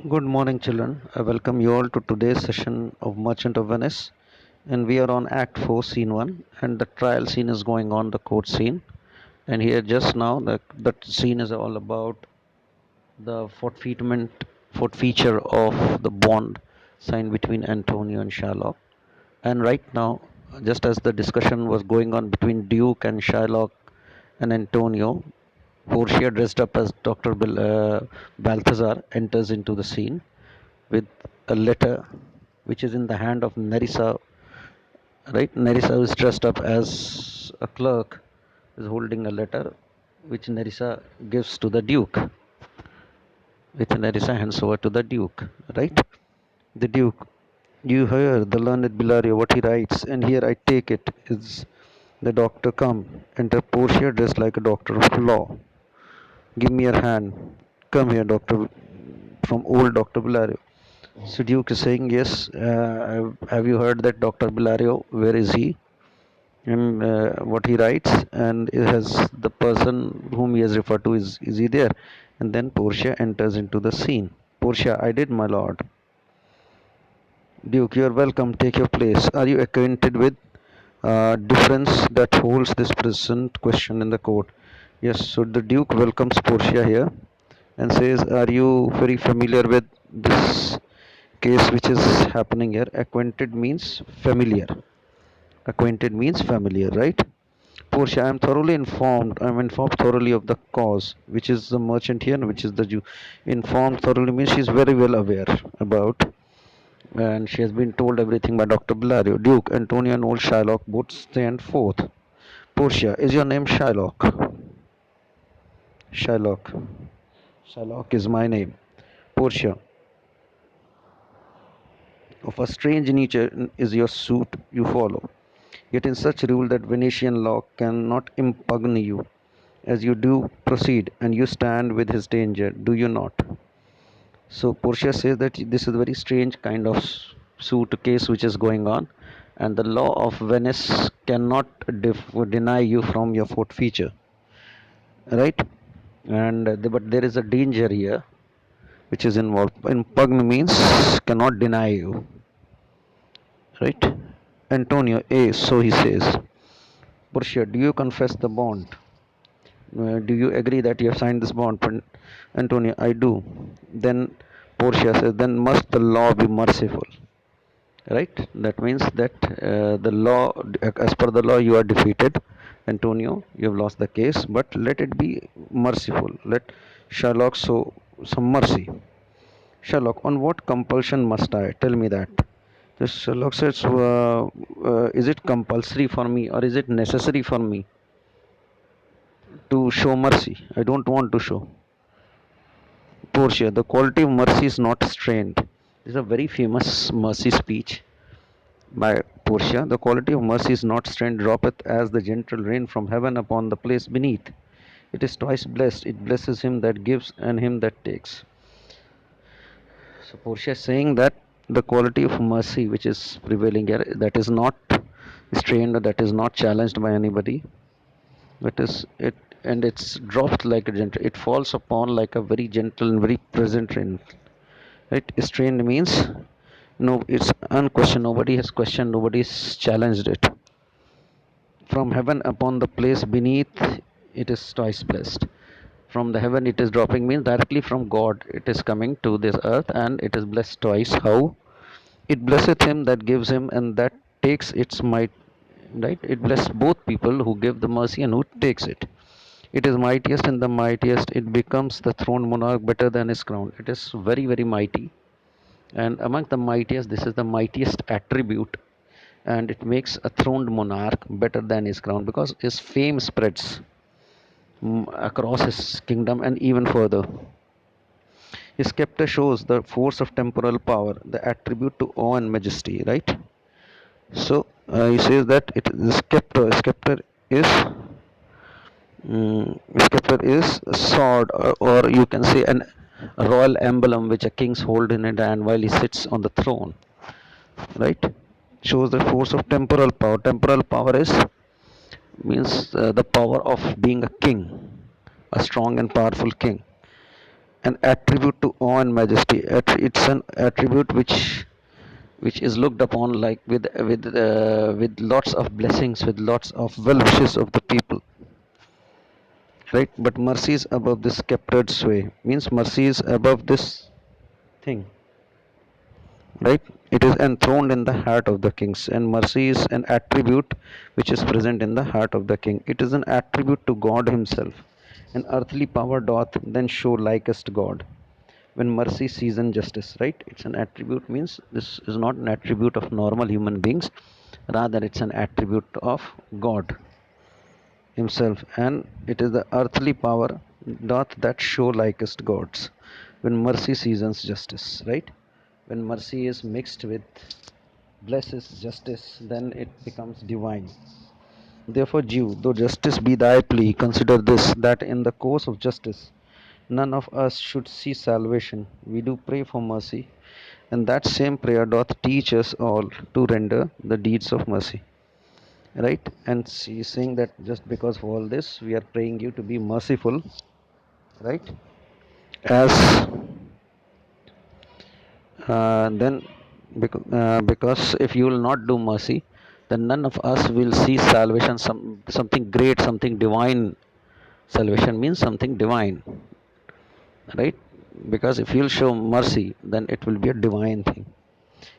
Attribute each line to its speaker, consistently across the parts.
Speaker 1: Good morning, children. I welcome you all to today's session of Merchant of Venice. And we are on Act 4, Scene 1, and the trial scene is going on, the court scene. And here, just now, the scene is all about the forfeiture of the bond signed between Antonio and Shylock. And right now, just as the discussion was going on between Duke and Shylock and Antonio, Portia, dressed up as Dr. Balthazar, enters into the scene with a letter which is in the hand of Nerissa. Right, Nerissa is dressed up as a clerk, is holding a letter which Nerissa gives to the Duke, which Nerissa hands over to the Duke. Right, the Duke. You hear the learned Bilario what he writes, and here I take it is the doctor come. Enter Portia dressed like a doctor of law. Give me your hand. Come here, doctor, from old Dr. Bilario. So Duke is saying, yes, have you heard that Dr. Bilario, where is he? And what he writes, and it has the person whom he has referred to, is he there? And then Portia enters into the scene. Portia, I did, my lord. Duke, you are welcome, take your place. Are you acquainted with difference that holds this present question in the court? Yes, so the Duke welcomes Portia here and says, are you very familiar with this case which is happening here? Acquainted means familiar. Acquainted means familiar, right? Portia, I am thoroughly informed. I am informed thoroughly of the cause, which is the merchant here, and which is the Jew. Informed thoroughly means she is very well aware about, and she has been told everything by Dr. Bellario. Duke, Antonio, and old Shylock both stand forth. Portia, is your name Shylock? Shylock. Shylock is my name. Portia, of a strange nature is your suit you follow. Yet in such rule that Venetian law cannot impugn you, as you do proceed, and you stand with his danger, do you not? So Portia says that this is a very strange kind of suit case which is going on, and the law of Venice cannot deny you from your forfeiture, right? And but there is a danger here which is involved. Impugn means cannot deny you, right? Antonio, so he says. Portia, do you confess the bond? Do you agree that you have signed this bond? Antonio, I do. Then Portia says, then must the law be merciful, right? That means that the law, as per the law, you are defeated. Antonio, you have lost the case, but let it be merciful. Let Sherlock show some mercy. Sherlock, on what compulsion must I? Tell me that. This Sherlock says, is it compulsory for me or is it necessary for me to show mercy? I don't want to show. Portia, the quality of mercy is not strained. This is a very famous mercy speech by Portia. The quality of mercy is not strained, droppeth as the gentle rain from heaven upon the place beneath. It is twice blessed. It blesses him that gives and him that takes. So Portia is saying that the quality of mercy which is prevailing here, that is not strained, that is not challenged by anybody. It is it and it's dropped like a gentle. It falls upon like a very gentle and very present rain. Right? Strained means no, it's unquestioned. Nobody has questioned. Nobody has challenged it. From heaven upon the place beneath, it is twice blessed. From the heaven, it is dropping means directly from God. It is coming to this earth, and it is blessed twice. How? It blesseth him that gives him, and that takes its might. Right? It blesses both people who give the mercy and who takes it. It is mightiest and the mightiest. It becomes the throned monarch better than his crown. It is very, very mighty. And among the mightiest, this is the mightiest attribute. And it makes a throned monarch better than his crown because his fame spreads across his kingdom and even further. His scepter shows the force of temporal power, the attribute to awe and majesty, right? So he says that the scepter is scepter is a sword, or you can say a royal emblem which a king's hold in his hand while he sits on the throne, right? Shows the force of temporal power. Temporal power is means the power of being a king, a strong and powerful king. an attribute to awe and majesty. It's an attribute which is looked upon like with lots of blessings, with lots of well wishes of the people, right? But mercy is above this sceptred sway, means mercy is above this thing, right? It is enthroned in the heart of the kings, and mercy is an attribute which is present in the heart of the king. It is an attribute to God Himself. An earthly power doth then show likest God. When mercy season justice, right? It's an attribute, means this is not an attribute of normal human beings, rather it's an attribute of God Himself, and it is the earthly power doth that show likest gods. When mercy seasons justice, right? When mercy is mixed with blesses justice, then it becomes divine. Therefore, Jew, though justice be thy plea, consider this, that in the course of justice none of us should see salvation. We do pray for mercy, and that same prayer doth teach us all to render the deeds of mercy. Right? And she is saying that just because of all this, we are praying you to be merciful, right? As then, because if you will not do mercy, then none of us will see salvation, something great, something divine. Salvation means something divine, right? Because if you'll show mercy, then it will be a divine thing,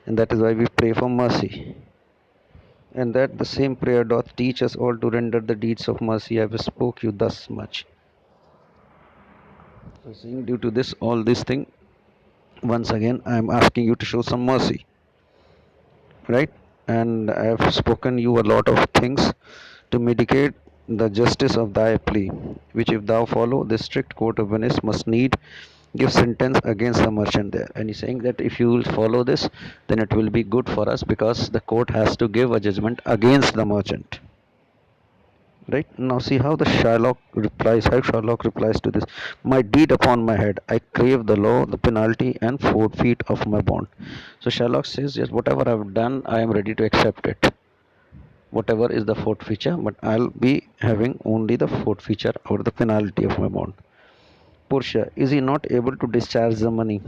Speaker 1: and that is why we pray for mercy. And that the same prayer doth teach us all to render the deeds of mercy. I have spoke you thus much. So saying due to this, all this thing, once again I am asking you to show some mercy, right? And I have spoken you a lot of things to mitigate the justice of thy plea, which if thou follow, the strict court of Venice must need give sentence against the merchant there. And he's saying that if you will follow this, then it will be good for us, because the court has to give a judgment against the merchant. Right now, see how Sherlock replies to this. My deed upon my head, I crave the law, the penalty, and forfeit of my bond. So Sherlock says, yes, whatever I've done, I am ready to accept it. Whatever is the forfeiture, but I'll be having only the forfeiture or the penalty of my bond. Portia, is he not able to discharge the money?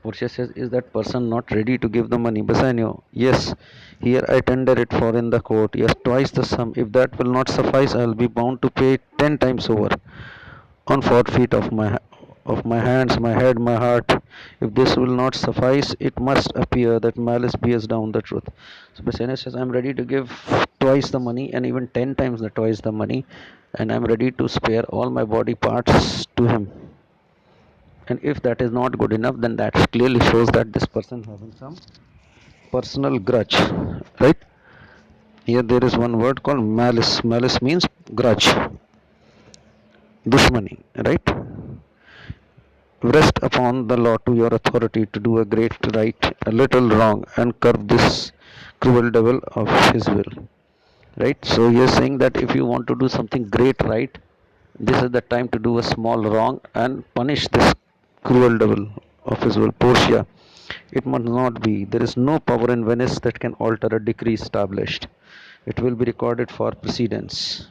Speaker 1: Portia says, is that person not ready to give the money? Bassanio, yes, here I tender it for in the court. Yes, twice the sum. If that will not suffice, I will be bound to pay 10 times over on forfeit of my hands, my head, my heart. If this will not suffice, it must appear that malice bears down the truth. So Bassanio says, I am ready to give twice the money, and even 10 times the twice the money, and I am ready to spare all my body parts to him. And if that is not good enough, then that clearly shows that this person having some personal grudge, right? Here there is one word called malice. Malice means grudge, dushmani, right? Rest upon the law to your authority to do a great right, a little wrong, and curb this cruel devil of his will, right? So he is saying that if you want to do something great right, this is the time to do a small wrong and punish this cruel devil of his will. Portia, it must not be. There is no power in Venice that can alter a decree established. It will be recorded for precedence.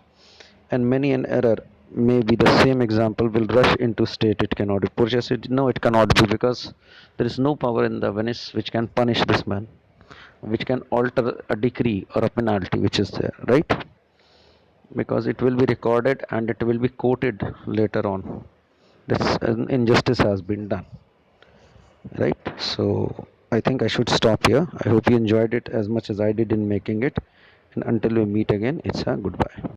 Speaker 1: And many an error, may be the same example, will rush into state. It cannot be. Portia said, no, it cannot be, because there is no power in the Venice which can punish this man, which can alter a decree or a penalty which is there, right? Because it will be recorded and it will be quoted later on. This injustice has been done, right? So I think I should stop here. I hope you enjoyed it as much as I did in making it, and until we meet again, it's a goodbye.